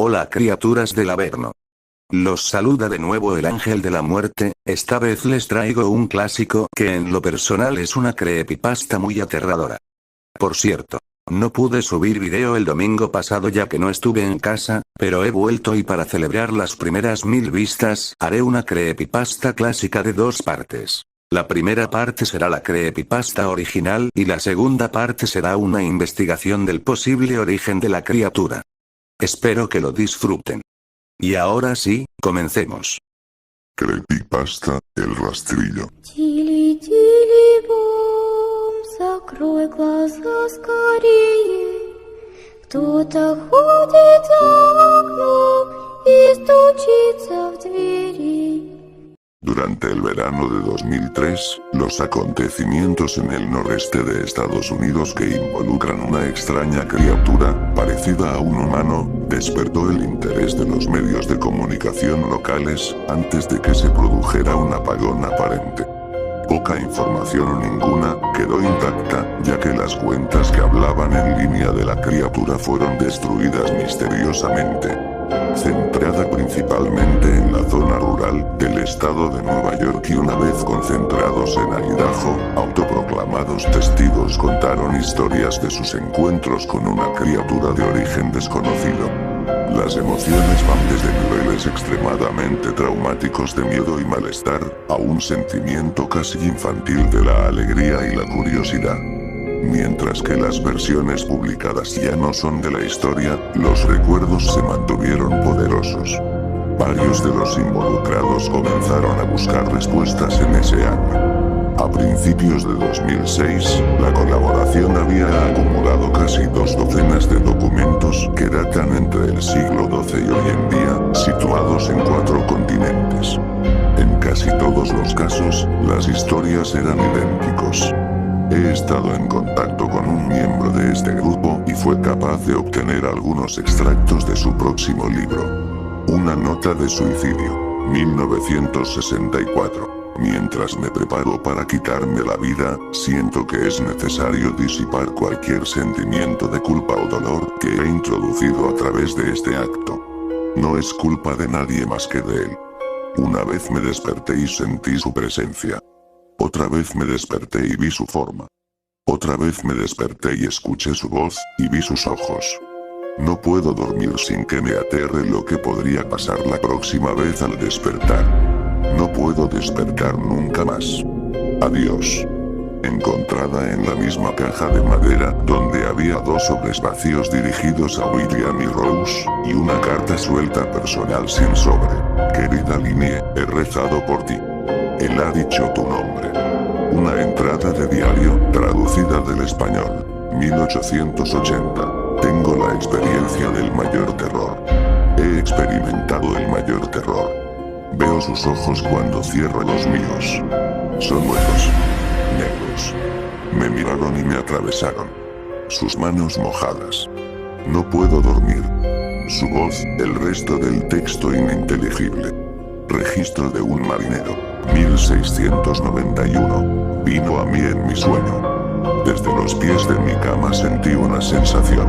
Hola criaturas del Averno. Los saluda de nuevo el ángel de la muerte. Esta vez les traigo un clásico que en lo personal es una creepypasta muy aterradora. Por cierto, no pude subir video el domingo pasado ya que no estuve en casa, pero he vuelto y para celebrar las primeras 1000 vistas, haré una creepypasta clásica de 2 partes. La primera parte será la creepypasta original y la segunda parte será una investigación del posible origen de la criatura. Espero que lo disfruten. Y ahora sí, comencemos. Creepypasta, el rastrillo. Тили, тили, бом, закрой глаза скорее. Кто-то ходит за окном и стучится в двери. Durante el verano de 2003, los acontecimientos en el noreste de Estados Unidos que involucran una extraña criatura, parecida a un humano, despertó el interés de los medios de comunicación locales, antes de que se produjera un apagón aparente. Poca información o ninguna quedó intacta, ya que las cuentas que hablaban en línea de la criatura fueron destruidas misteriosamente. Centrada principalmente en la zona rural del estado de Nueva York y una vez concentrados en Idaho, autoproclamados testigos contaron historias de sus encuentros con una criatura de origen desconocido. Las emociones van desde niveles extremadamente traumáticos de miedo y malestar, a un sentimiento casi infantil de la alegría y la curiosidad. Mientras que las versiones publicadas ya no son de la historia, los recuerdos se mantuvieron poderosos. Varios de los involucrados comenzaron a buscar respuestas en ese año. A principios de 2006, la colaboración había acumulado casi 2 docenas de documentos que datan entre el siglo XII y hoy en día, situados en 4 continentes. En casi todos los casos, las historias eran idénticos. He estado en contacto con un miembro de este grupo y fue capaz de obtener algunos extractos de su próximo libro. Una nota de suicidio, 1964. Mientras me preparo para quitarme la vida, siento que es necesario disipar cualquier sentimiento de culpa o dolor que he introducido a través de este acto. No es culpa de nadie más que de él. Una vez me desperté y sentí su presencia. Otra vez me desperté y vi su forma. Otra vez me desperté y escuché su voz, y vi sus ojos. No puedo dormir sin que me aterre lo que podría pasar la próxima vez al despertar. No puedo despertar nunca más. Adiós. Encontrada en la misma caja de madera, donde había 2 sobres vacíos dirigidos a William y Rose, y una carta suelta personal sin sobre. Querida Linnea, he rezado por ti. Él ha dicho tu nombre. Una entrada de diario, traducida del español. 1880. Tengo la experiencia del mayor terror. He experimentado el mayor terror. Veo sus ojos cuando cierro los míos. Son huecos. Negros. Me miraron y me atravesaron. Sus manos mojadas. No puedo dormir. Su voz, el resto del texto ininteligible. Registro de un marinero. 1691. Vino a mí en mi sueño. Desde los pies de mi cama sentí una sensación.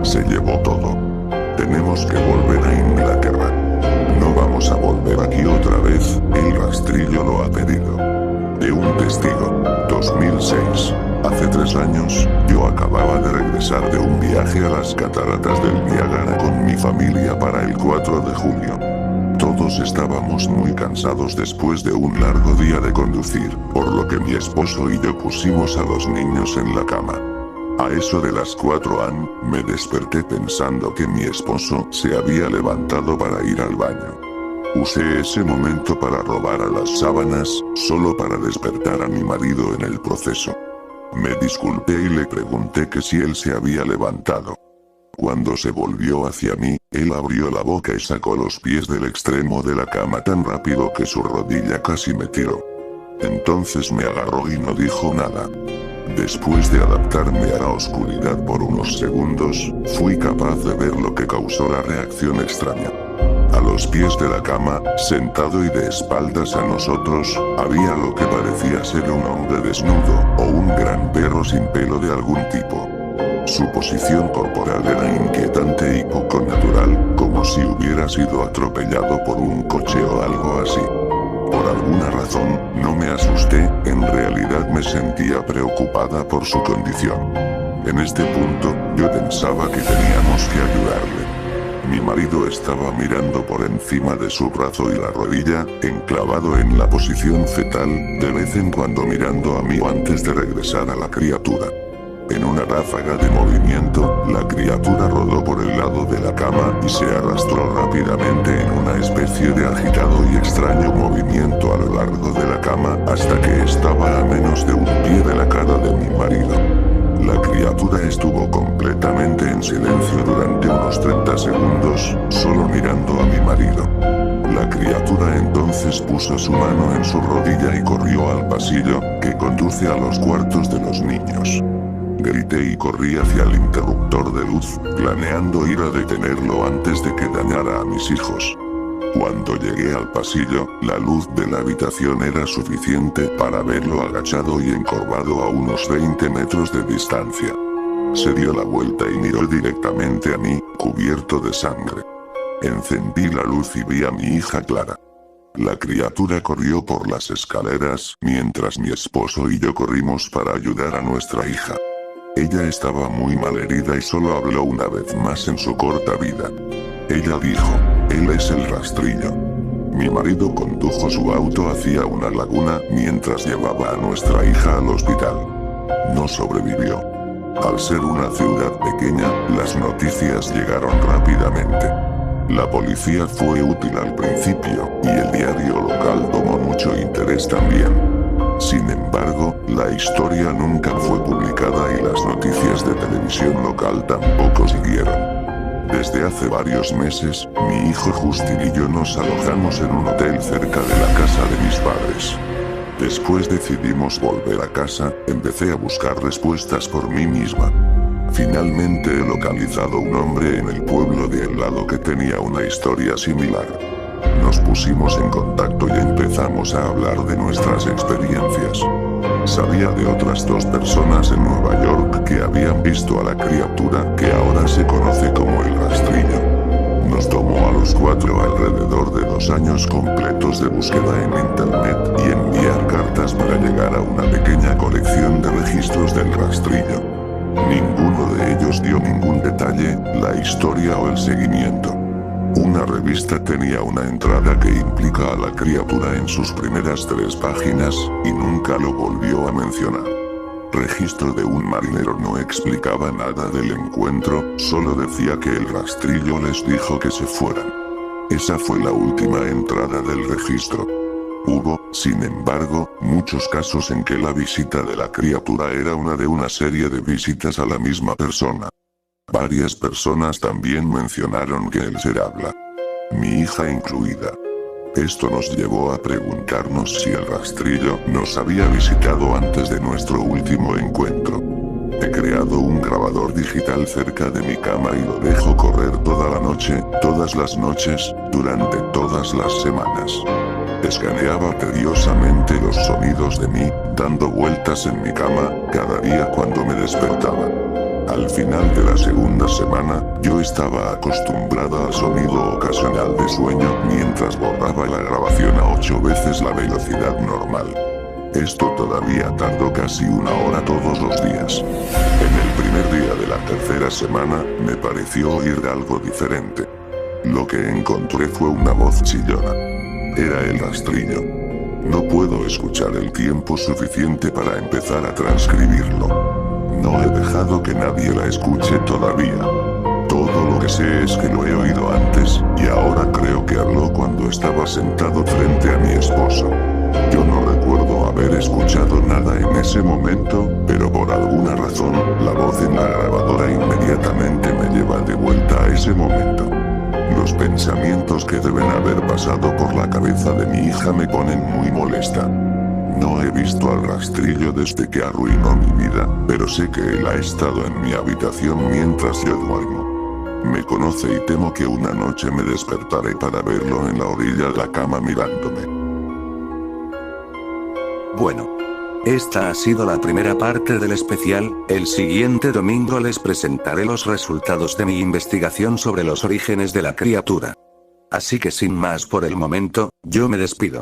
Se llevó todo. Tenemos que volver a Inglaterra. No vamos a volver aquí otra vez, el rastrillo lo ha pedido. De un testigo. 2006. Hace 3 años, yo acababa de regresar de un viaje a las cataratas del Niágara con mi familia para el 4 de julio. Todos estábamos muy cansados después de un largo día de conducir, por lo que mi esposo y yo pusimos a los niños en la cama. A eso de las 4 am, me desperté pensando que mi esposo se había levantado para ir al baño. Usé ese momento para robar a las sábanas, solo para despertar a mi marido en el proceso. Me disculpé y le pregunté que si él se había levantado. Cuando se volvió hacia mí, él abrió la boca y sacó los pies del extremo de la cama tan rápido que su rodilla casi me tiró. Entonces me agarró y no dijo nada. Después de adaptarme a la oscuridad por unos segundos, fui capaz de ver lo que causó la reacción extraña. A los pies de la cama, sentado y de espaldas a nosotros, había lo que parecía ser un hombre desnudo, o un gran perro sin pelo de algún tipo. Su posición corporal era inquietante y poco natural, como si hubiera sido atropellado por un coche o algo así. Por alguna razón, no me asusté, en realidad me sentía preocupada por su condición. En este punto, yo pensaba que teníamos que ayudarle. Mi marido estaba mirando por encima de su brazo y la rodilla, enclavado en la posición fetal, de vez en cuando mirando a mí antes de regresar a la criatura. En una ráfaga de movimiento, la criatura rodó por el lado de la cama y se arrastró rápidamente en una especie de agitado y extraño movimiento a lo largo de la cama hasta que estaba a menos de un pie de la cara de mi marido. La criatura estuvo completamente en silencio durante unos 30 segundos, solo mirando a mi marido. La criatura entonces puso su mano en su rodilla y corrió al pasillo, que conduce a los cuartos de los niños. Grité y corrí hacia el interruptor de luz, planeando ir a detenerlo antes de que dañara a mis hijos. Cuando llegué al pasillo, la luz de la habitación era suficiente para verlo agachado y encorvado a unos 20 metros de distancia. Se dio la vuelta y miró directamente a mí, cubierto de sangre. Encendí la luz y vi a mi hija Clara. La criatura corrió por las escaleras, mientras mi esposo y yo corrimos para ayudar a nuestra hija. Ella estaba muy malherida y solo habló una vez más en su corta vida. Ella dijo, él es el rastrillo. Mi marido condujo su auto hacia una laguna mientras llevaba a nuestra hija al hospital. No sobrevivió. Al ser una ciudad pequeña, las noticias llegaron rápidamente. La policía fue útil al principio, y el diario local tomó mucho interés también. Sin embargo, la historia nunca fue publicada y las noticias de televisión local tampoco siguieron. Desde hace varios meses, mi hijo Justin y yo nos alojamos en un hotel cerca de la casa de mis padres. Después decidimos volver a casa, empecé a buscar respuestas por mí misma. Finalmente he localizado un hombre en el pueblo de al lado que tenía una historia similar. Nos pusimos en contacto y empezamos a hablar de nuestras experiencias. Sabía de otras 2 personas en Nueva York que habían visto a la criatura que ahora se conoce como el rastrillo. Nos tomó a los 4 alrededor de 2 años completos de búsqueda en internet y enviar cartas para llegar a una pequeña colección de registros del rastrillo. Ninguno de ellos dio ningún detalle, la historia o el seguimiento. Una revista tenía una entrada que implica a la criatura en sus primeras 3 páginas, y nunca lo volvió a mencionar. Registro de un marinero no explicaba nada del encuentro, solo decía que el rastrillo les dijo que se fueran. Esa fue la última entrada del registro. Hubo, sin embargo, muchos casos en que la visita de la criatura era una serie de visitas a la misma persona. Varias personas también mencionaron que el ser habla. Mi hija incluida. Esto nos llevó a preguntarnos si el rastrillo nos había visitado antes de nuestro último encuentro. He creado un grabador digital cerca de mi cama y lo dejo correr toda la noche, todas las noches, durante todas las semanas. Escaneaba tediosamente los sonidos de mí, dando vueltas en mi cama, cada día cuando me despertaba. Al final de la segunda semana, yo estaba acostumbrada al sonido ocasional de sueño mientras borraba la grabación a 8 veces la velocidad normal. Esto todavía tardó casi 1 hora todos los días. En el primer día de la tercera semana, me pareció oír algo diferente. Lo que encontré fue una voz chillona. Era el rastrillo. No puedo escuchar el tiempo suficiente para empezar a transcribirlo. No he dejado que nadie la escuche todavía. Todo lo que sé es que lo he oído antes, y ahora creo que habló cuando estaba sentado frente a mi esposo. Yo no recuerdo haber escuchado nada en ese momento, pero por alguna razón, la voz en la grabadora inmediatamente me lleva de vuelta a ese momento. Los pensamientos que deben haber pasado por la cabeza de mi hija me ponen muy molesta. No he visto al rastrillo desde que arruinó mi vida, pero sé que él ha estado en mi habitación mientras yo duermo. Me conoce y temo que una noche me despertaré para verlo en la orilla de la cama mirándome. Bueno. Esta ha sido la primera parte del especial. El siguiente domingo les presentaré los resultados de mi investigación sobre los orígenes de la criatura. Así que sin más por el momento, yo me despido.